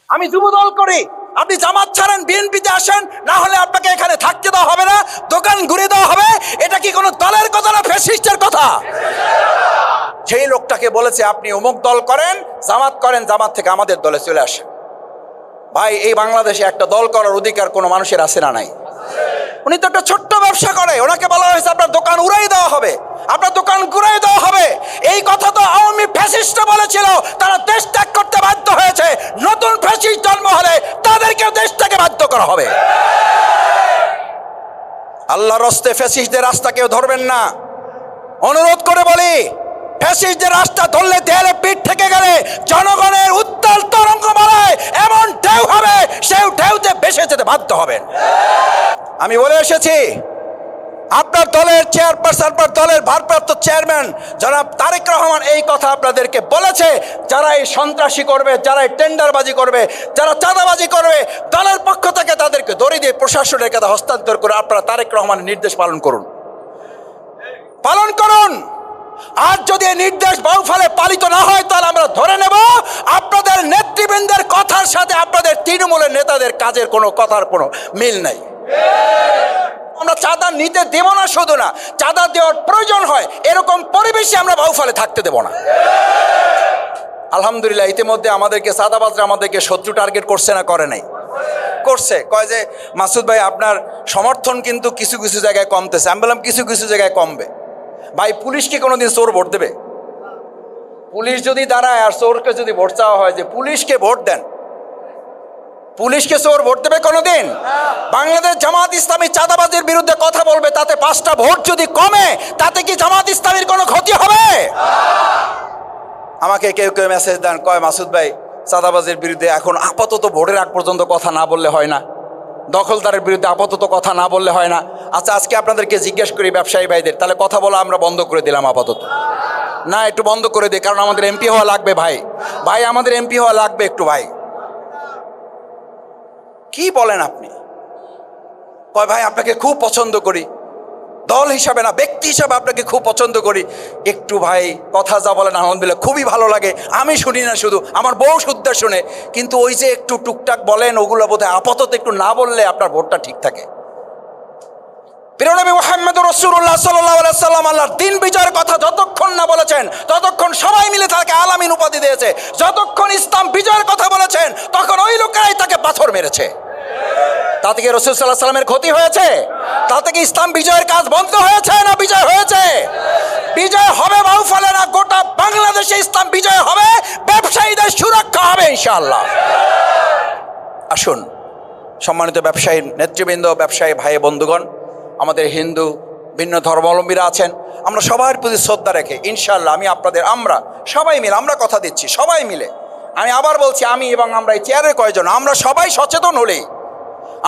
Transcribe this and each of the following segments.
আমি যুবদল করি, আপনি জামাত ছাড়েন বিএনপিতে আসেন, না হলে আপনাকে এখানে থাকতে দেওয়া হবে না, দোকান ঘুরে দেওয়া হবে। এটা কি কোনো দলের কথা না ফ্যাসিস্টের কথা? সেই লোকটাকে বলেছে আপনি অমুক দল করেন, জামাত করেন, জামাত থেকে আমাদের দলে চলে আসেন। ভাই, এই বাংলাদেশে একটা দল করার অধিকার কোনো মানুষের আছে না নাই? উনি তো একটা ছোট্ট ব্যবসা করে, ওনাকে বলা হয়েছে আপনার দোকান উড়াই দেওয়া হবে, আপনার দোকান ঘুরাই দেওয়া হবে। এই কথা তো আওয়ামী ফ্যাসিস্ট বলেছিল, তারা দেশ ত্যাগ করতে বাধ্য হয়েছে। নতুন ফ্যাসিস্ট জন্ম হলে তাদেরকেও দেশ থেকে বাধ্য করা হবে। আল্লাহর রাস্তে ফ্যাসিস্টদের রাস্তা কেউ ধরবেন না, অনুরোধ করে বলি। ফ্যাসিস্টদের রাস্তা ধরলে দেয়ালে পিঠ থেকে গেলে জনগণের উত্তাল তরঙ্গ মারায় এমন ঢেউ হবে, সেই ঢেউতে ভেসে যেতে বাধ্য হবেন। আমি বলে এসেছি, আপনার দলের চেয়ারপারসন, আপনার দলের ভারপ্রাপ্ত চেয়ারম্যান জনাব তারেক রহমান এই কথা আপনাদেরকে বলেছে, যারা এই সন্ত্রাসী করবে, যারা এই টেন্ডারবাজি করবে, যারা চাঁদাবাজি করবে, দলের পক্ষ থেকে তাদেরকে দড়ি দিয়ে প্রশাসনের কাছে হস্তান্তর করে আপনারা তারেক রহমানের নির্দেশ পালন করুন, পালন করুন। আর যদি এই নির্দেশ বাউফলে পালিত না হয়, তাহলে আমরা ধরে নেব আপনাদের নেতৃবৃন্দের কথার সাথে আপনাদের তৃণমূলের নেতাদের কাজের কোনো কথার কোনো মিল নাই। আমরা চাঁদা নিতে দেব না, শুধু না, চাঁদা দেওয়ার প্রয়োজন হয় এরকম পরিবেশে আমরা বাউফলে থাকতে দেব না। আলহামদুলিল্লাহ, ইতিমধ্যে আমাদেরকে চাঁদাবাজরা আমাদেরকে শত্রু টার্গেট করছে না, করে নাই? করছে। কয় যে মাসুদ ভাই আপনার সমর্থন কিন্তু কিছু কিছু জায়গায় কমতেছে। আমি বললাম কিছু কিছু জায়গায় কমবে। ভাই, পুলিশকে কোনোদিন চোর ভোট দেবে? পুলিশ যদি দাঁড়ায় আর চোরকে যদি ভোট চাওয়া হয় যে পুলিশকে ভোট দেন, পুলিশকে চোর ভোট দেবে কোনোদিন? বাংলাদেশ জামাত ইসলামী চাঁদাবাজির বিরুদ্ধে কথা বলবে, তাতে 5টা ভোট যদি কমে, তাতে কি জামাত ইসলামীর কোনো ক্ষতি হবে? আমাকে কেউ কেউ মেসেজ দেন, কয় মাসুদ ভাই চাঁদাবাজির বিরুদ্ধে এখন আপাতত ভোটের আগ পর্যন্ত কথা না বললে হয় না, দখলদারের বিরুদ্ধে আপাতত কথা না বললে হয় না। আচ্ছা, আজকে আপনাদেরকে জিজ্ঞেস করি ব্যবসায়ী ভাইদের, তাহলে কথা বলা আমরা বন্ধ করে দিলাম আপাতত? না, একটু বন্ধ করে দিই, কারণ আমাদের এমপি হওয়া লাগবে ভাই। ভাই, আমাদের এমপি হওয়া লাগবে একটু। ভাই, কি বলেন আপনি? কয় ভাই আপনাকে খুব পছন্দ করি, দল হিসাবে না ব্যক্তি হিসাবে আপনাকে খুব পছন্দ করি। একটু ভাই কথা যা বলেন আলহামদুলিল্লাহ খুবই ভালো লাগে, আমি শুনি না শুধু, আমার বউ শুদ্ধ শুনে, কিন্তু ওই যে একটু টুকটাক বলেন ওগুলো বোধহয় আপাতত একটু না বললে আপনার ভোটটা ঠিক থাকে। প্রিয় নবী মুহাম্মদুর রাসূলুল্লাহ সাল্লাল্লাহু আলাইহি সাল্লাম আল্লাহর দিন বিজয়ের কথা যতক্ষণ না বলেছেন, ততক্ষণ সবাই মিলে তাকে আলামিন উপাধি দিয়েছে। যতক্ষণ ইসলাম বিজয়ের কথা বলেছেন, তখন ওই লোকেরাই তাকে পাথর মেরেছে। তাতে কি রাসূল সাল্লাল্লাহু আলাইহি সাল্লামের ক্ষতি হয়েছে? তাতে কি ইসলাম বিজয়ের কাজ বন্ধ হয়েছে না বিজয় হয়েছে? বিজয় হবে বাউফলে না, গোটা বাংলাদেশে ইসলাম বিজয় হবে, ব্যবসায়ীদের সুরক্ষা হবে ইনশাআল্লাহ। আসুন সম্মানিত ব্যবসায়ী নেতৃবৃন্দ, ব্যবসায়ী ভাই বন্ধুগণ, আমাদের হিন্দু ভিন্ন ধর্মাবলম্বীরা আছেন, আমরা সবার প্রতি শ্রদ্ধা রেখে ইনশাআল্লাহ আমরা সবাই মিলে, আমরা কথা দিচ্ছি সবাই মিলে, আমি আবার বলছি, আমি এবং আমরা এই চেয়ারের কয়জন, আমরা সবাই সচেতন হলেই,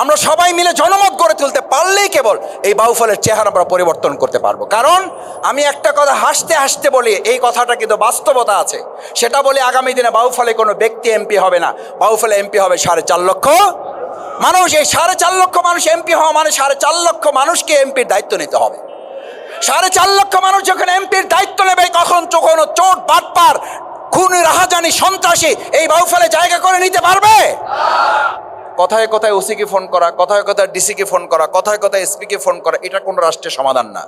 আমরা সবাই মিলে জনমত গড়ে তুলতে পারলেই কেবল এই বাউফলের চেহারা আমরা পরিবর্তন করতে পারবো। কারণ আমি একটা কথা হাসতে হাসতে বলি, এই কথাটা কিন্তু বাস্তবতা আছে, সেটা বলি, আগামী দিনে বাউফলে কোনো ব্যক্তি এমপি হবে না, বাউফলে এমপি হবে 4.5 লক্ষ মানুষ। এই 4.5 লক্ষ মানুষ এমপি হওয়া মানে 4.5 লক্ষ মানুষকে এমপির দায়িত্ব নিতে হবে। 4.5 লক্ষ মানুষ যখন এমপির দায়িত্ব নেবে, কখন কোনো চোট বাটপার খুনি রাহাজানি সন্ত্রাসী এই বাউফলে জায়গা করে নিতে পারবে? কথায় কথায় ওসিকে ফোন করা, কথায় কথায় ডিসিকে ফোন করা, কথায় কথায় এসপিকে ফোন করা, এটা কোনো রাষ্ট্রের সমাধান না।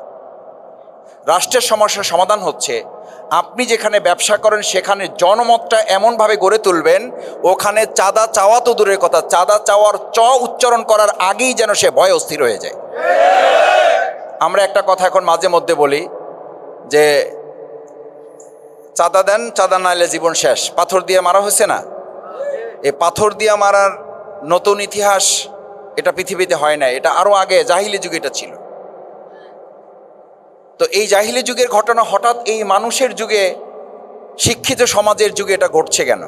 রাষ্ট্রের সমস্যার সমাধান হচ্ছে আপনি যেখানে ব্যবসা করেন সেখানে জনমতটা এমনভাবে গড়ে তুলবেন, ওখানে চাঁদা চাওয়া তো দূরের কথা, চাঁদা চাওয়ার উচ্চারণ করার আগেই যেন সে ভয় অস্থির হয়ে যায়। আমরা একটা কথা এখন মাঝে মধ্যে বলি যে চাঁদা দেন, চাঁদা না এলে জীবন শেষ। পাথর দিয়ে মারা হয়েছে না? এই পাথর দিয়ে মারার নতুন ইতিহাস এটা পৃথিবীতে হয় না, এটা আরো আগে জাহিলি যুগে এটা ছিল। তো এই জাহিলি যুগের ঘটনা হঠাৎ এই মানুষের যুগে, শিক্ষিত সমাজের যুগে এটা ঘটছে কেন?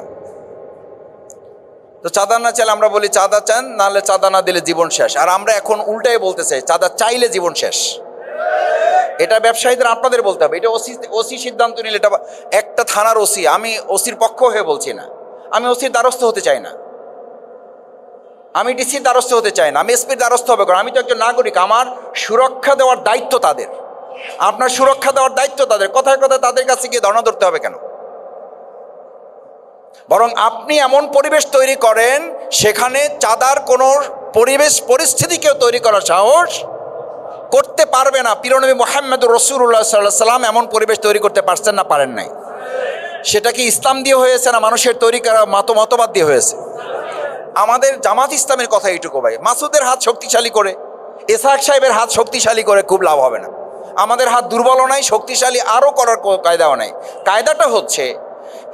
তো চাঁদা না চাইলে আমরা বলি চাঁদা চান, নাহলে চাঁদা না দিলে জীবন শেষ। আর আমরা এখন উল্টাই বলতে চাই চাঁদা চাইলে জীবন শেষ। এটা ব্যবসায়ীদের আপনাদের বলতে হবে, এটা ওসি সিদ্ধান্ত নিলে, এটা একটা থানার ওসি, আমি ওসির পক্ষ হয়ে বলছি না, আমি ওসির দ্বারস্থ হতে চাই না, আমি ডিসির দ্বারস্থ হতে চাই না, আমি এসপির দ্বারস্থ হবে, কারণ আমি তো একজন নাগরিক, আমার সুরক্ষা দেওয়ার দায়িত্ব তাদের, আপনার সুরক্ষা দেওয়ার দায়িত্ব তাদের। কথায় কথায় তাদের কাছে গিয়ে ধর্ণা ধরতে হবে কেন? বরং আপনি এমন পরিবেশ তৈরি করেন সেখানে চাঁদার কোনো পরিবেশ পরিস্থিতিকেও তৈরি করার সাহস করতে পারবে না। প্রিয়নবী মুহাম্মদ রাসূলুল্লাহ সাল্লাল্লাহু আলাইহি ওয়াসাল্লাম এমন পরিবেশ তৈরি করতে পারছেন না, পারেন নাই? সেটা কি ইসলাম দিয়ে হয়েছে না মানুষের তৈরি করা মতবাদ দিয়ে হয়েছে? আমাদের জামাত ইসলামের কথা এইটুকু ভাই, মাসুদের হাত শক্তিশালী করে, ইসহাক সাহেবের হাত শক্তিশালী করে খুব লাভ হবে না। আমাদের হাত দুর্বলও নাই, শক্তিশালী আরও করার কায়দাও নাই। কায়দাটা হচ্ছে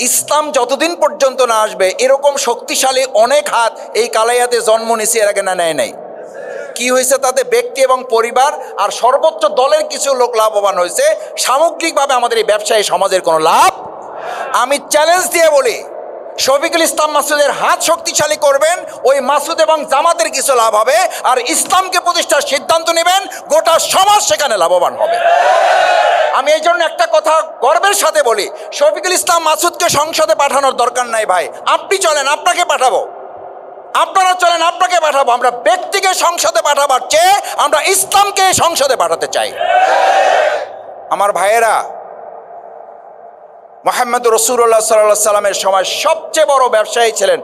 ইসলাম যতদিন পর্যন্ত না আসবে এরকম শক্তিশালী অনেক হাত এই কালাইয়াতে জন্ম নিছে, এর আগে না নেয় নাই। কি হয়েছে তাতে? ব্যক্তি এবং পরিবার আর সর্বোচ্চ দলের কিছু লোক লাভবান হয়েছে, সামগ্রিকভাবে আমাদের এই ব্যবসায়ী সমাজের কোনো লাভ। আমি চ্যালেঞ্জ দিয়ে বলি, শফিকুল ইসলাম মাসুদের হাত শক্তিশালী করবেন, ওই মাসুদ এবং জামাতের কিছু লাভ হবে, আর ইসলামকে প্রতিষ্ঠার সিদ্ধান্ত নেবেন, গোটা সমাজ সেখানে লাভবান হবে। আমি এই জন্য একটা কথা গর্বের সাথে বলি, শফিকুল ইসলাম মাসুদকে সংসদে পাঠানোর দরকার নাই ভাই। আপনি চলেন, আপনাকে পাঠাবো, আপনারা চলেন, আপনাকে পাঠাবো। আমরা ব্যক্তিকে সংসদে পাঠাবার চেয়ে আমরা ইসলামকে সংসদে পাঠাতে চাই। আমার ভাইয়েরা, মুহাম্মদ রাসূলুল্লাহ সাল্লাল্লাহু আলাইহি সাল্লামের সময় সবচেয়ে বড় ব্যবসায়ী ছিলেন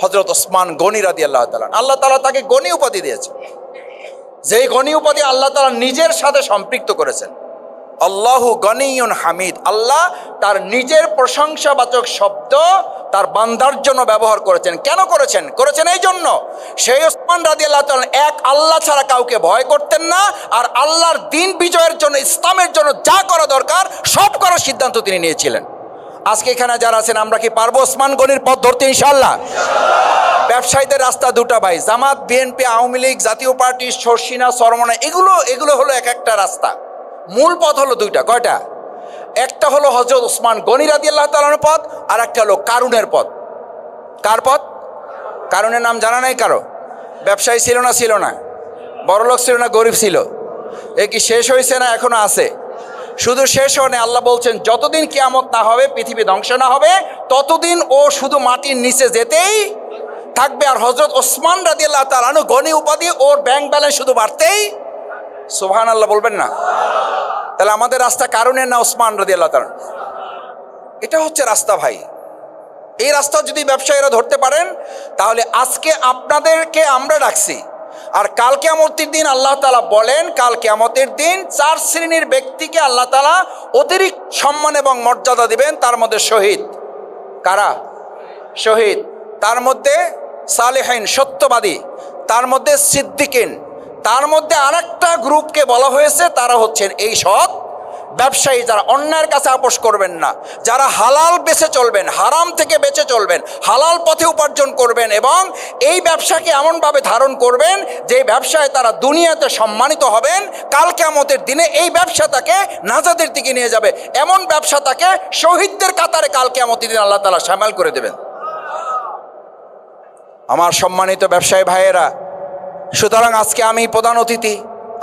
হযরত ওসমান গনি রাদিয়াল্লাহু তাআলা। আল্লাহ তাআলা তাকে গনি উপাধি দিয়েছে, যেই গনি উপাধি আল্লাহ তাআলা নিজের সাথে সম্পৃক্ত করেছেন। আল্লাহু গনিয়ুন হামিদ, আল্লাহ তার নিজের প্রশংসাবাচক শব্দ তার বান্দার জন্য ব্যবহার করেছেন। কেন করেছেন? করেছেন এই জন্য, সেই ওসমান রাদিয়াল্লাহু তাআলা এক আল্লাহ ছাড়া কাউকে ভয় করতেন না, আর আল্লাহর দিন বিজয়ের জন্য, ইসলামের জন্য যা করা দরকার সব করার সিদ্ধান্ত তিনি নিয়েছিলেন। আজকে এখানে যারা আছেন, আমরা কি পারবো ওসমান গনির পথ ধরতে ইনশাআল্লাহ? ব্যবসায়ীদের রাস্তা দুটা ভাই, জামাত, বিএনপি, আওয়ামী লীগ, জাতীয় পার্টি, শর্ষিনা, চরমনা, এগুলো হলো এক একটা রাস্তা। মূল পথ হলো দুইটা। কয়টা? একটা হলো হযরত ওসমান গনি রাদিয়াল্লাহু তাআলার পথ, আর একটা হলো কারুনের পথ। কার পথ? কারুনের নাম জানা নাই কারো? ব্যবসায়ী ছিল না? ছিল না? বড়লোক ছিল না গরিব ছিল? এ কি শেষ হয়েছে না এখনো আছে? শুধু শেষ হয় না, আল্লাহ বলছেন যতদিন কিয়ামত না হবে, পৃথিবী ধ্বংস না হবে, ততদিন ও শুধু মাটির নিচে যেতেই থাকবে। আর হযরত ওসমান রাদিয়াল্লাহু তাআলা আনহু গনি উপাধি, ওর ব্যাংক ব্যালেন্স শুধু বাড়তেই। সুবহানাল্লাহ বলবেন না? তাহলে আমাদের রাস্তা কারুনের না ওসমান রাদিয়াল্লাহু তাআলা? এটা হচ্ছে রাস্তা ভাই। এই রাস্তা যদি ব্যবসায়ীরা ধরতে পারেন, তাহলে আজকে আপনাদেরকে আমরা ডাকছি, আর কাল কিয়ামতের দিন আল্লাহ তাআলা বলেন, কাল কিয়ামতের দিন 4 শ্রেণীর ব্যক্তিকে আল্লাহ তাআলা অতিরিক্ত সম্মান এবং মর্যাদা দিবেন। তার মধ্যে শহীদ। কারা? শহীদ। তার মধ্যে সালেহিন, সত্যবাদী। তার মধ্যে সিদ্দিকিন। তার মধ্যে আরেকটা গ্রুপকে বলা হয়েছে, তারা হচ্ছেন এই সৎ ব্যবসায়ী, যারা অন্যায়ের কাছে আপোষ করবেন না, যারা হালাল বেঁচে চলবেন, হারাম থেকে বেঁচে চলবেন, হালাল পথে উপার্জন করবেন, এবং এই ব্যবসাকে এমনভাবে ধারণ করবেন যে ব্যবসায় তারা দুনিয়াতে সম্মানিত হবেন, কাল কিয়ামতের দিনে এই ব্যবসা তাকে নাজাতের দিকে নিয়ে যাবে। এমন ব্যবসা তাকে শহীদদের কাতারে কাল কিয়ামতের দিন আল্লাহ তাআলা শামিল করে দেবেন। আমার সম্মানিত ব্যবসায়ী ভাইয়েরা, সুতরাং আজকে আমি প্রধান অতিথি,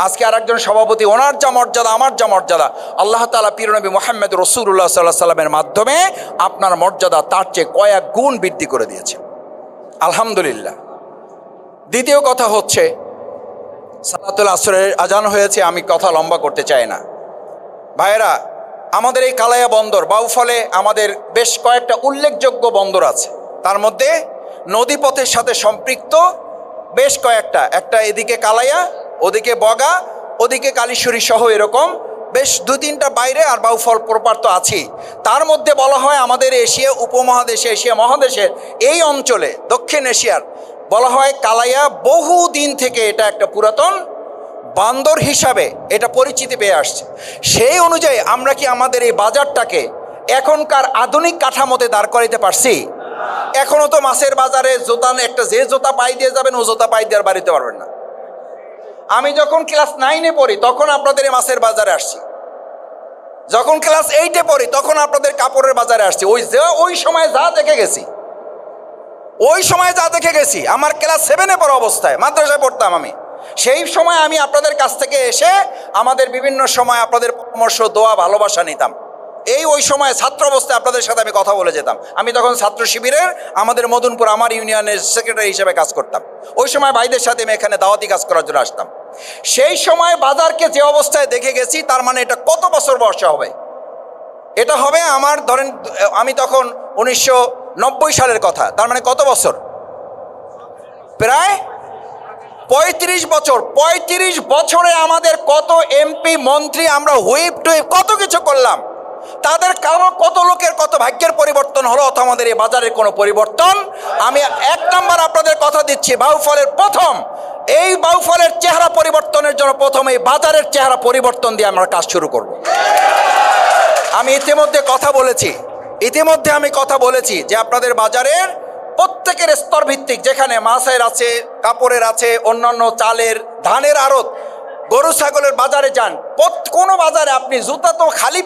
আজকে আর একজন সভাপতি, ওনার যা মর্যাদা, আমার যা মর্যাদা, আল্লাহ তাআলা প্রিয়নবী মুহাম্মদ রাসূলুল্লাহ সাল্লাল্লাহু আলাইহি সাল্লামের মাধ্যমে আপনার মর্যাদা তার চেয়ে কয়েক গুণ বৃদ্ধি করে দিয়েছে, আলহামদুলিল্লাহ। দ্বিতীয় কথা হচ্ছে, সালাতুল আসরের আজান হয়েছে, আমি কথা লম্বা করতে চাই না। ভাইয়েরা, আমাদের এই কালাইয়া বন্দর, বাউফলে আমাদের বেশ কয়েকটা উল্লেখযোগ্য বন্দর আছে। তার মধ্যে নদীপথের সাথে সম্পৃক্ত বেশ কয়েকটা, একটা এদিকে কালাইয়া, ওদিকে বগা, ওদিকে কালীশ্বরী সহ এরকম বেশ 2-3টা বাইরে, আর বাউফল প্রপার তো আছেই। তার মধ্যে বলা হয় আমাদের এশিয়া উপমহাদেশে, এশিয়া মহাদেশের এই অঞ্চলে, দক্ষিণ এশিয়ার বলা হয় কালাইয়া বহু দিন থেকে এটা একটা পুরাতন বন্দর হিসাবে এটা পরিচিতি পেয়ে আসছে। সেই অনুযায়ী আমরা কি আমাদের এই বাজারটাকে এখনকার আধুনিক কাঠামোতে দাঁড় করাইতে পারছি? এখনও তো মাছের বাজারে জোতা, একটা যে জোতা পাই দিয়ে যাবেন, ও জোতা পাই দিয়ে আর বাড়িতে পারবেন না। আমি যখন ক্লাস 9-এ পড়ি তখন আপনাদের এই মাছের বাজারে আসছি, যখন ক্লাস 8-এ পড়ি তখন আপনাদের কাপড়ের বাজারে আসছি। ওই সময় যা দেখে গেছি, আমার ক্লাস 7-এ পড়া অবস্থায় মাদ্রাসায় পড়তাম আমি, সেই সময় আমি আপনাদের কাছ থেকে এসে আমাদের বিভিন্ন সময় আপনাদের পরামর্শ, দোয়া, ভালোবাসা নিতাম। ওই সময় ছাত্র অবস্থায় আপনাদের সাথে আমি কথা বলে যেতাম। আমি তখন ছাত্র শিবিরের আমাদের মদনপুর আমার ইউনিয়নের সেক্রেটারি হিসেবে কাজ করতাম। ওই সময় ভাইদের সাথে আমি এখানে দাওয়াতি কাজ করার জন্য আসতাম। সেই সময় বাজারকে যে অবস্থায় দেখে গেছি, তার মানে এটা কত বছর বয়সে হবে? এটা হবে আমার, ধরেন আমি তখন 90 সালের কথা, তার মানে কত বছর? প্রায় 35 বছর। 35 বছরে আমাদের কত এমপি মন্ত্রী আমরা হুইপ টুইপ কত কিছু করলাম, তাদের কারো কত লোকের কত ভাগ্যের পরিবর্তন হলো, অথবা আমাদের এই বাজারের কোনো পরিবর্তন। আমি 1 নাম্বার আপনাদের কথা দিচ্ছি, বাউফলের প্রথম এই বাউফলের চেহারা পরিবর্তনের জন্য প্রথম এই বাজারের চেহারা পরিবর্তন দিয়ে আমরা কাজ শুরু করব। আমি ইতিমধ্যে কথা বলেছি যে আপনাদের বাজারের প্রত্যেকের স্তর ভিত্তিক, যেখানে মাছের আছে, কাপড়ের আছে, অন্যান্য চালের, ধানের আড়ত, গরু ছাগলের বাজারে যান, কোনো বাজারে আপনি জুতা তো খালি